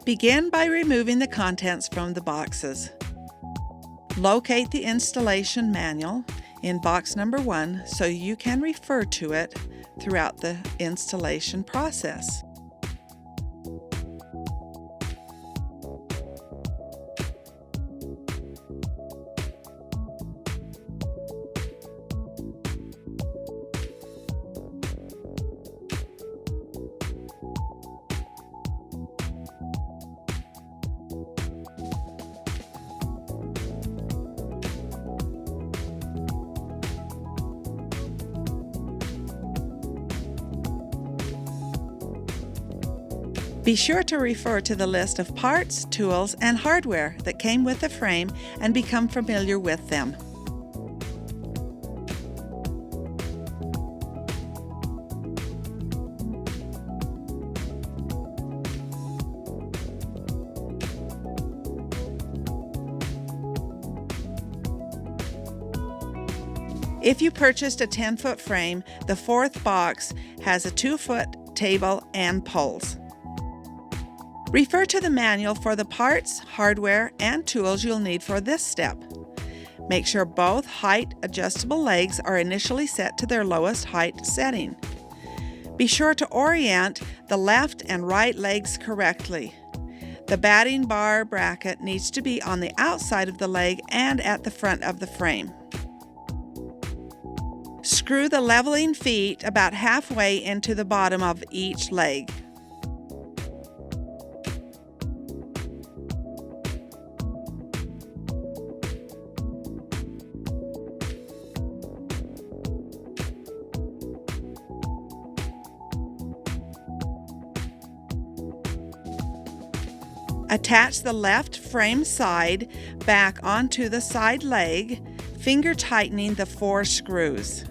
Begin by removing the contents from the boxes. Locate the installation manual in box number 1 so you can refer to it throughout the installation process. Be sure to refer to the list of parts, tools, and hardware that came with the frame and become familiar with them. If you purchased a 10-foot frame, the 4th box has a 2-foot table and poles. Refer to the manual for the parts, hardware, and tools you'll need for this step. Make sure both height adjustable legs are initially set to their lowest height setting. Be sure to orient the left and right legs correctly. The batting bar bracket needs to be on the outside of the leg and at the front of the frame. Screw the leveling feet about halfway into the bottom of each leg. Attach the left frame side back onto the side leg, finger tightening the 4 screws.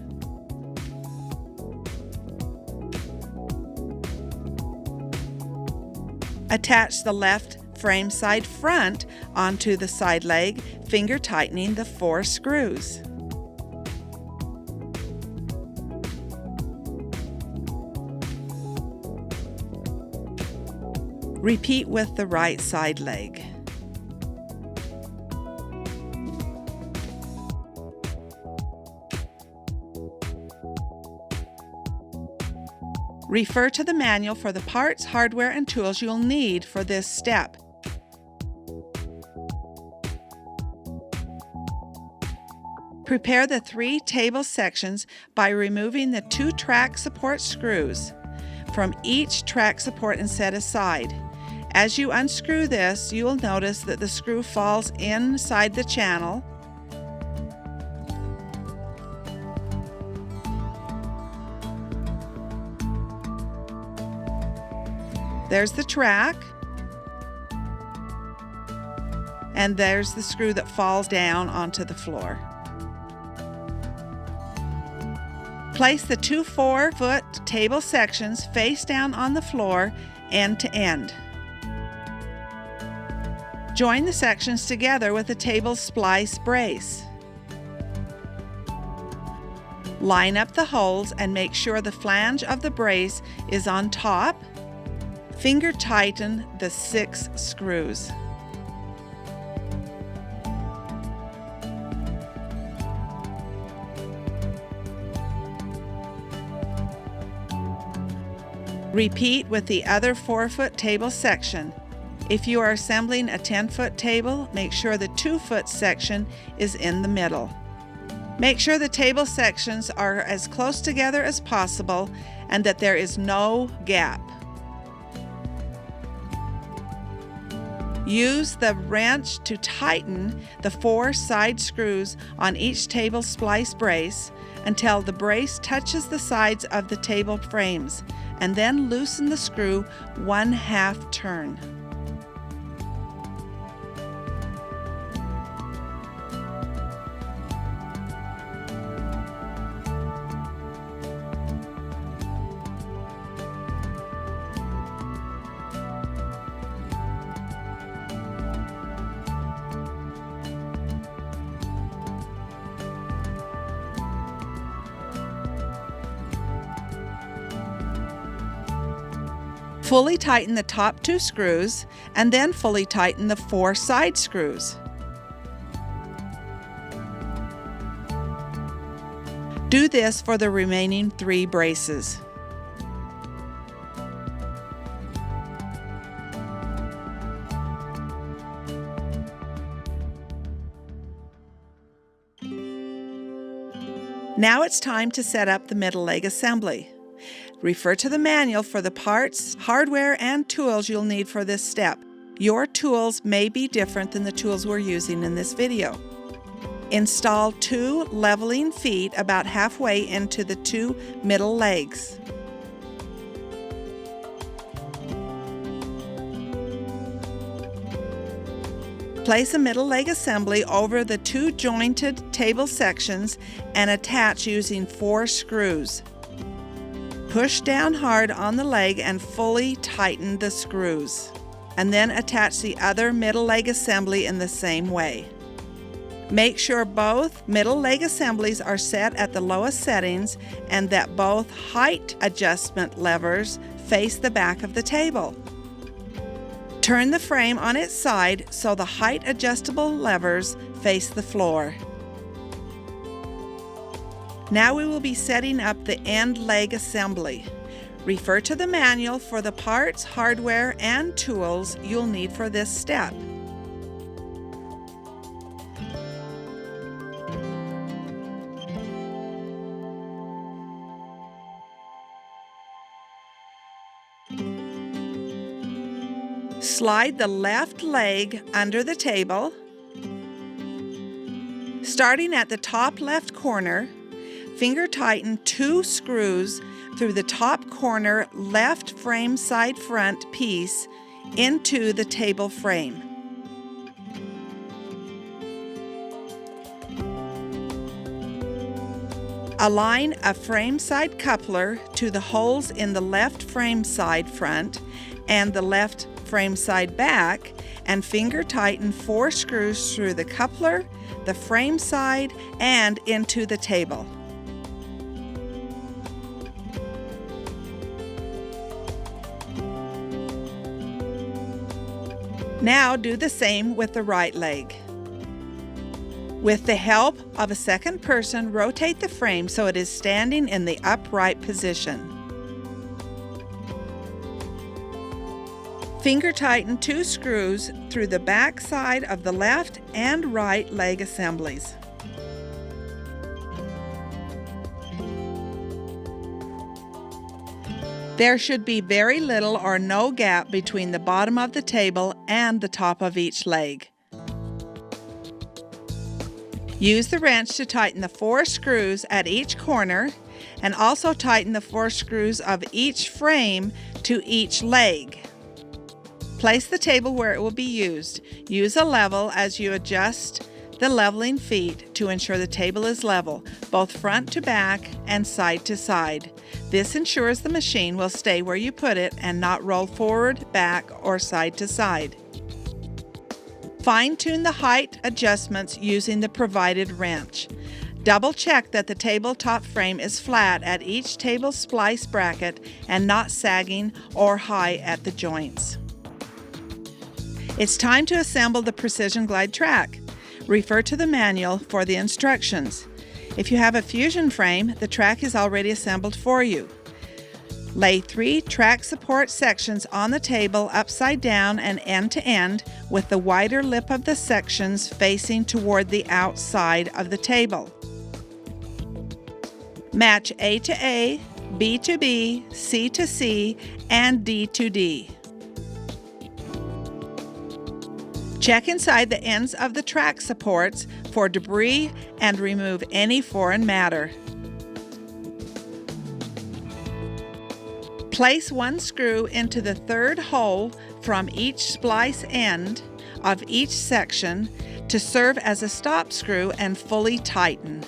Attach the left frame side front onto the side leg, finger tightening the 4 screws. Repeat with the right side leg. Refer to the manual for the parts, hardware, and tools you'll need for this step. Prepare the 3 table sections by removing the 2 track support screws from each track support and set aside. As you unscrew this, you will notice that the screw falls inside the channel. There's the track, and there's the screw that falls down onto the floor. Place the 2 4-foot table sections face down on the floor, end to end. Join the sections together with the table splice brace. Line up the holes and make sure the flange of the brace is on top. Finger tighten the 6 screws. Repeat with the other 4-foot table section. If you are assembling a 10-foot table, make sure the 2-foot section is in the middle. Make sure the table sections are as close together as possible and that there is no gap. Use the wrench to tighten the 4 side screws on each table splice brace until the brace touches the sides of the table frames, and then loosen the screw 1/2 turn. Fully tighten the top 2 screws and then fully tighten the 4 side screws. Do this for the remaining 3 braces. Now it's time to set up the middle leg assembly. Refer to the manual for the parts, hardware, and tools you'll need for this step. Your tools may be different than the tools we're using in this video. Install 2 leveling feet about halfway into the 2 middle legs. Place a middle leg assembly over the 2 jointed table sections and attach using 4 screws. Push down hard on the leg and fully tighten the screws, and then attach the other middle leg assembly in the same way. Make sure both middle leg assemblies are set at the lowest settings and that both height adjustment levers face the back of the table. Turn the frame on its side so the height adjustable levers face the floor. Now we will be setting up the end leg assembly. Refer to the manual for the parts, hardware, and tools you'll need for this step. Slide the left leg under the table. Starting at the top left corner, finger tighten 2 screws through the top corner left frame side front piece into the table frame. Align a frame side coupler to the holes in the left frame side front and the left frame side back, and finger tighten 4 screws through the coupler, the frame side, and into the table. Now do the same with the right leg. With the help of a second person, rotate the frame so it is standing in the upright position. Finger tighten 2 screws through the back side of the left and right leg assemblies. There should be very little or no gap between the bottom of the table and the top of each leg. Use the wrench to tighten the 4 screws at each corner and also tighten the 4 screws of each frame to each leg. Place the table where it will be used. Use a level as you adjust the leveling feet to ensure the table is level, both front to back and side to side. This ensures the machine will stay where you put it and not roll forward, back, or side to side. Fine-tune the height adjustments using the provided wrench. Double check that the tabletop frame is flat at each table splice bracket and not sagging or high at the joints. It's time to assemble the Precision Glide track. Refer to the manual for the instructions. If you have a fusion frame, the track is already assembled for you. Lay 3 track support sections on the table upside down and end to end, with the wider lip of the sections facing toward the outside of the table. Match A to A, B to B, C to C, and D to D. Check inside the ends of the track supports for debris and remove any foreign matter. Place 1 screw into the 3rd hole from each splice end of each section to serve as a stop screw and fully tighten.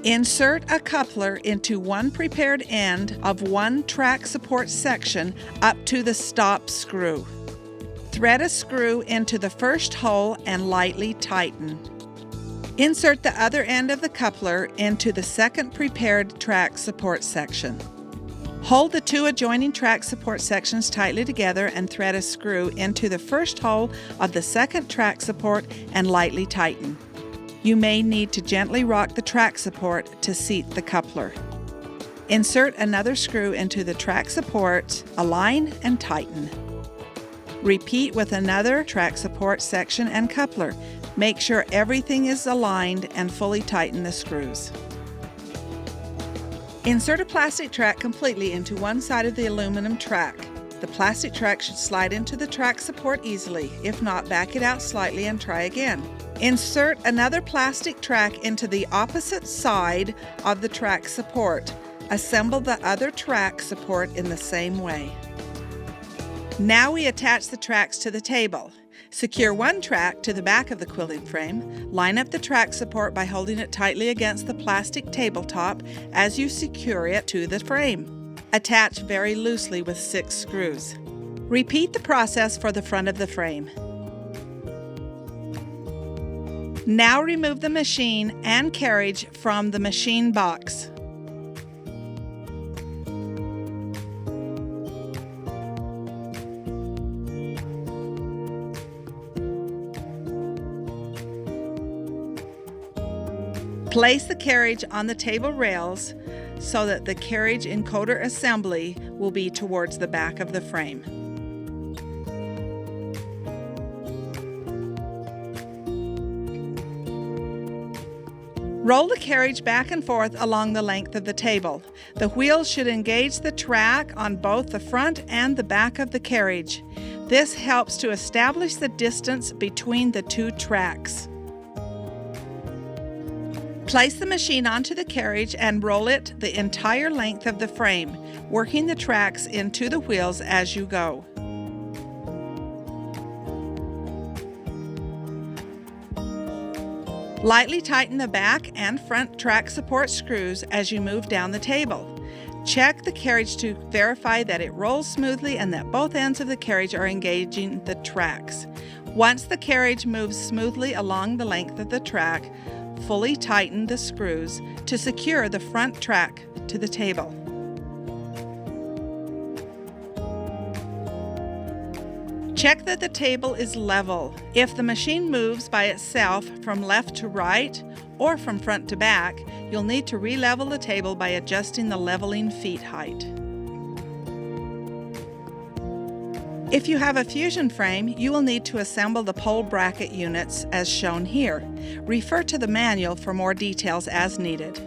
Insert a coupler into one prepared end of one track support section up to the stop screw. Thread a screw into the first hole and lightly tighten. Insert the other end of the coupler into the second prepared track support section. Hold the two adjoining track support sections tightly together and thread a screw into the first hole of the second track support and lightly tighten. You may need to gently rock the track support to seat the coupler. Insert another screw into the track support, align and tighten. Repeat with another track support section and coupler. Make sure everything is aligned and fully tighten the screws. Insert a plastic track completely into one side of the aluminum track. The plastic track should slide into the track support easily. If not, back it out slightly and try again. Insert another plastic track into the opposite side of the track support. Assemble the other track support in the same way. Now we attach the tracks to the table. Secure one track to the back of the quilting frame. Line up the track support by holding it tightly against the plastic tabletop as you secure it to the frame. Attach very loosely with 6 screws. Repeat the process for the front of the frame. Now remove the machine and carriage from the machine box. Place the carriage on the table rails so that the carriage encoder assembly will be towards the back of the frame. Roll the carriage back and forth along the length of the table. The wheels should engage the track on both the front and the back of the carriage. This helps to establish the distance between the two tracks. Place the machine onto the carriage and roll it the entire length of the frame, working the tracks into the wheels as you go. Lightly tighten the back and front track support screws as you move down the table. Check the carriage to verify that it rolls smoothly and that both ends of the carriage are engaging the tracks. Once the carriage moves smoothly along the length of the track, fully tighten the screws to secure the front track to the table. Check that the table is level. If the machine moves by itself from left to right or from front to back, you'll need to re-level the table by adjusting the leveling feet height. If you have a fusion frame, you will need to assemble the pole bracket units as shown here. Refer to the manual for more details as needed.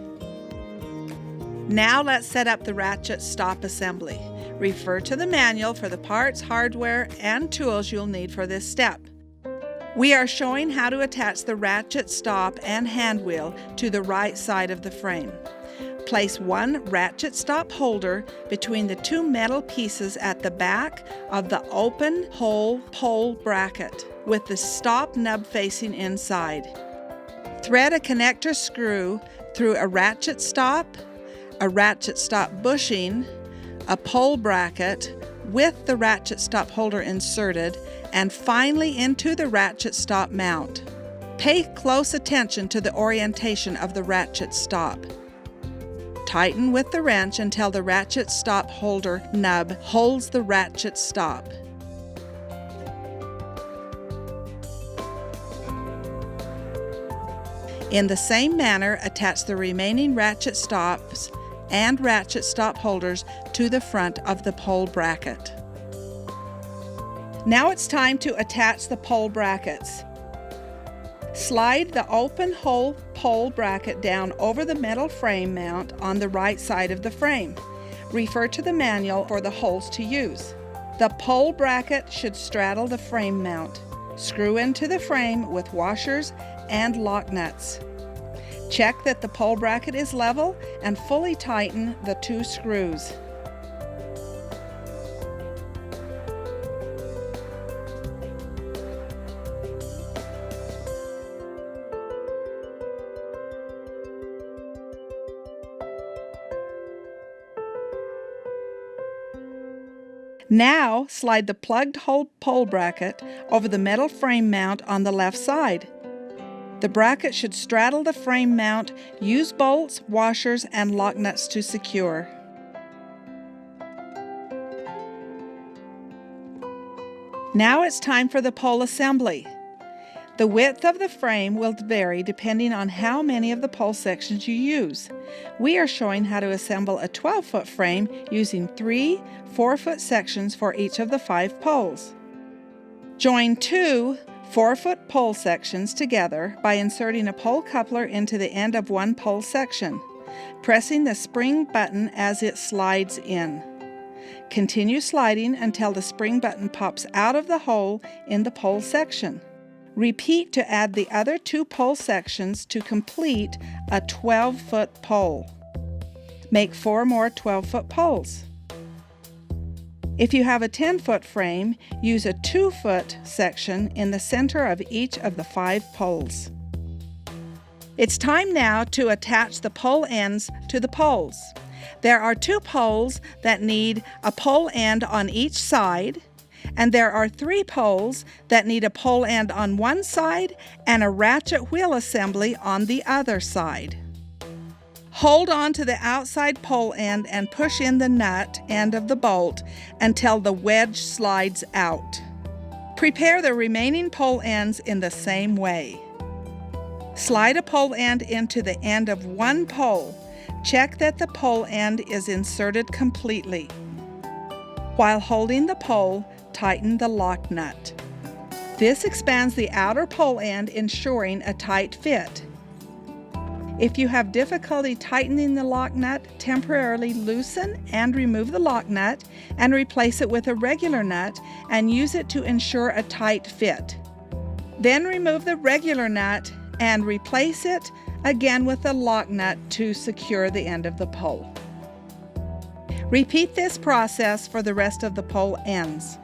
Now let's set up the ratchet stop assembly. Refer to the manual for the parts, hardware, and tools you'll need for this step. We are showing how to attach the ratchet stop and hand wheel to the right side of the frame. Place one ratchet stop holder between the two metal pieces at the back of the open hole pole bracket with the stop nub facing inside. Thread a connector screw through a ratchet stop bushing, a pole bracket with the ratchet stop holder inserted, and finally into the ratchet stop mount. Pay close attention to the orientation of the ratchet stop. Tighten with the wrench until the ratchet stop holder nub holds the ratchet stop. In the same manner, attach the remaining ratchet stops and ratchet stop holders to the front of the pole bracket. Now it's time to attach the pole brackets. Slide the open hole pole bracket down over the metal frame mount on the right side of the frame. Refer to the manual for the holes to use. The pole bracket should straddle the frame mount. Screw into the frame with washers and lock nuts. Check that the pole bracket is level and fully tighten the two screws. Now, slide the plugged hole pole bracket over the metal frame mount on the left side. The bracket should straddle the frame mount. Use bolts, washers, and lock nuts to secure. Now it's time for the pole assembly. The width of the frame will vary depending on how many of the pole sections you use. We are showing how to assemble a 12-foot frame using 3 4-foot sections for each of the 5 poles. Join 2 4-foot pole sections together by inserting a pole coupler into the end of one pole section, pressing the spring button as it slides in. Continue sliding until the spring button pops out of the hole in the pole section. Repeat to add the other 2 pole sections to complete a 12-foot pole. Make 4 more 12-foot poles. If you have a 10-foot frame, use a 2-foot section in the center of each of the 5 poles. It's time now to attach the pole ends to the poles. There are 2 poles that need a pole end on each side, and there are 3 poles that need a pole end on one side and a ratchet wheel assembly on the other side. Hold on to the outside pole end and push in the nut end of the bolt until the wedge slides out. Prepare the remaining pole ends in the same way. Slide a pole end into the end of one pole. Check that the pole end is inserted completely. While holding the pole, tighten the lock nut. This expands the outer pole end, ensuring a tight fit. If you have difficulty tightening the lock nut, temporarily loosen and remove the lock nut and replace it with a regular nut and use it to ensure a tight fit. Then remove the regular nut and replace it again with a lock nut to secure the end of the pole. Repeat this process for the rest of the pole ends.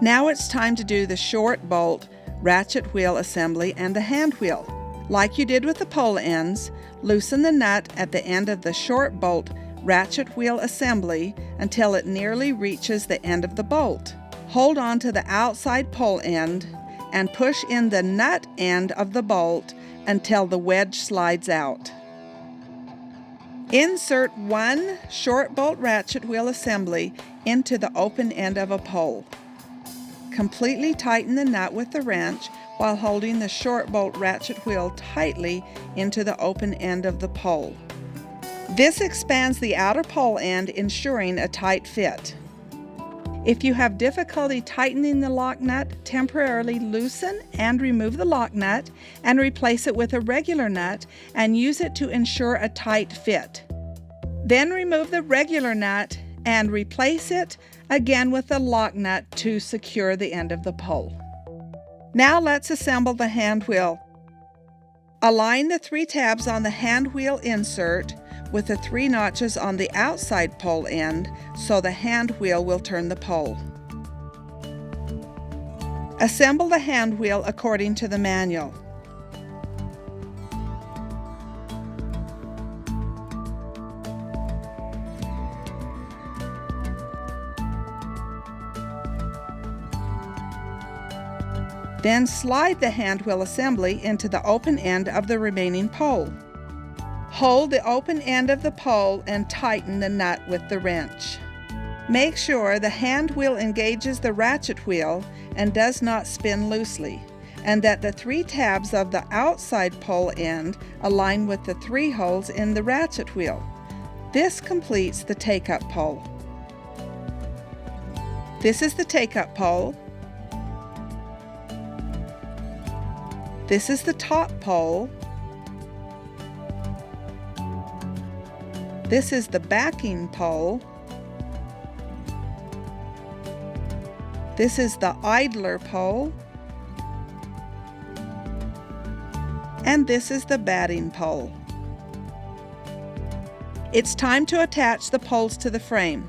Now it's time to do the short bolt, ratchet wheel assembly and the hand wheel. Like you did with the pole ends, loosen the nut at the end of the short bolt ratchet wheel assembly until it nearly reaches the end of the bolt. Hold on to the outside pole end and push in the nut end of the bolt until the wedge slides out. Insert one short bolt ratchet wheel assembly into the open end of a pole. Completely tighten the nut with the wrench while holding the short bolt ratchet wheel tightly into the open end of the pole. This expands the outer pole end, ensuring a tight fit. If you have difficulty tightening the lock nut, temporarily loosen and remove the lock nut and replace it with a regular nut and use it to ensure a tight fit. Then remove the regular nut and replace it again with a lock nut to secure the end of the pole. Now let's assemble the hand wheel. Align the 3 tabs on the hand wheel insert with the 3 notches on the outside pole end so the hand wheel will turn the pole. Assemble the hand wheel according to the manual. Then slide the hand wheel assembly into the open end of the remaining pole. Hold the open end of the pole and tighten the nut with the wrench. Make sure the hand wheel engages the ratchet wheel and does not spin loosely, and that the 3 tabs of the outside pole end align with the 3 holes in the ratchet wheel. This completes the take-up pole. This is the take-up pole. This is the top pole. This is the backing pole. This is the idler pole. And this is the batting pole. It's time to attach the poles to the frame.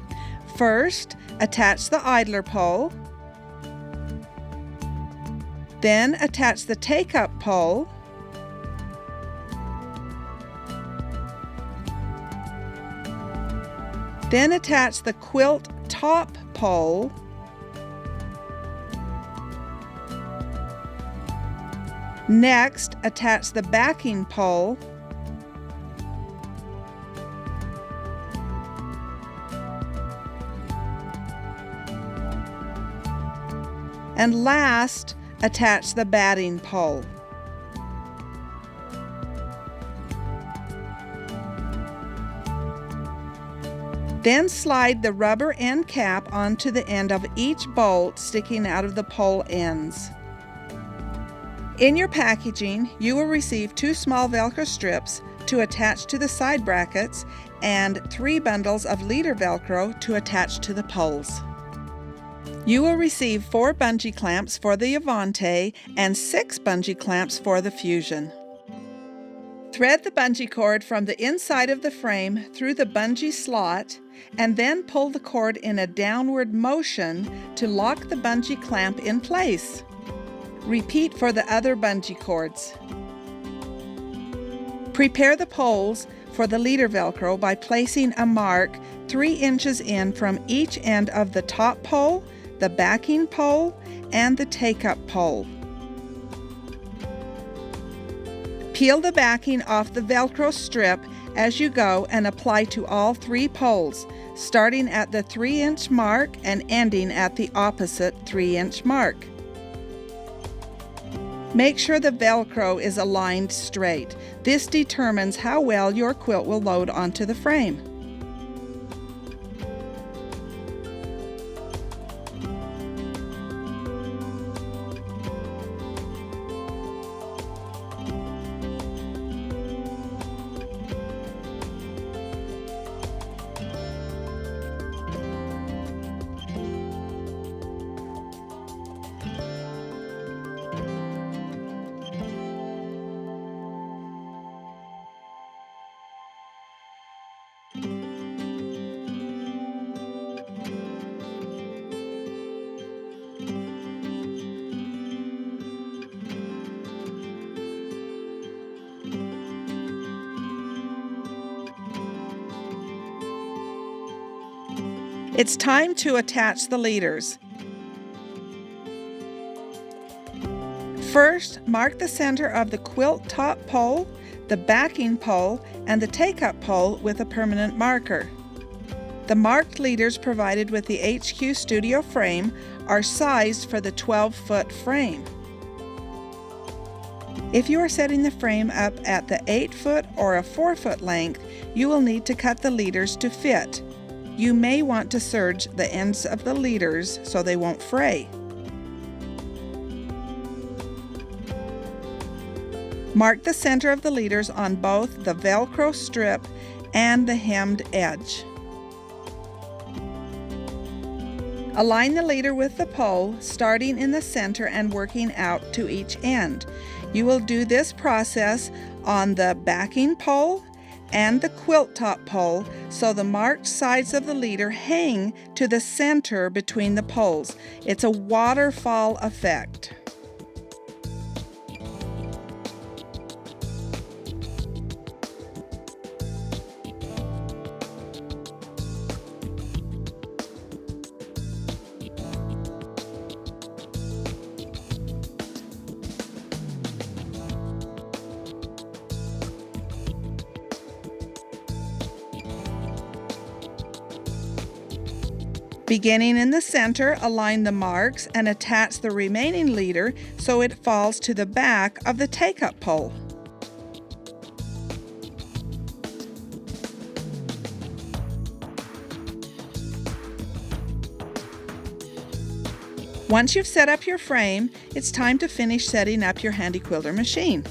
First, attach the idler pole. Then attach the take-up pole. Then attach the quilt top pole. Next, attach the backing pole and last, attach the batting pole. Then slide the rubber end cap onto the end of each bolt sticking out of the pole ends. In your packaging, you will receive 2 small Velcro strips to attach to the side brackets and 3 bundles of leader Velcro to attach to the poles. You will receive 4 bungee clamps for the Avante and 6 bungee clamps for the Fusion. Thread the bungee cord from the inside of the frame through the bungee slot and then pull the cord in a downward motion to lock the bungee clamp in place. Repeat for the other bungee cords. Prepare the poles for the leader Velcro by placing a mark 3 inches in from each end of the top pole, the backing pole, and the take-up pole. Peel the backing off the Velcro strip as you go and apply to all 3 poles, starting at the 3-inch mark and ending at the opposite 3-inch mark. Make sure the Velcro is aligned straight. This determines how well your quilt will load onto the frame. It's time to attach the leaders. First, mark the center of the quilt top pole, the backing pole, and the take-up pole with a permanent marker. The marked leaders provided with the HQ Studio frame are sized for the 12-foot frame. If you are setting the frame up at the 8-foot or a 4-foot length, you will need to cut the leaders to fit. You may want to serge the ends of the leaders so they won't fray. Mark the center of the leaders on both the Velcro strip and the hemmed edge. Align the leader with the pole, starting in the center and working out to each end. You will do this process on the backing pole and the quilt top pole, so the marked sides of the leader hang to the center between the poles. It's a waterfall effect. Beginning in the center, align the marks and attach the remaining leader so it falls to the back of the take-up pole. Once you've set up your frame, it's time to finish setting up your Handi quilter machine.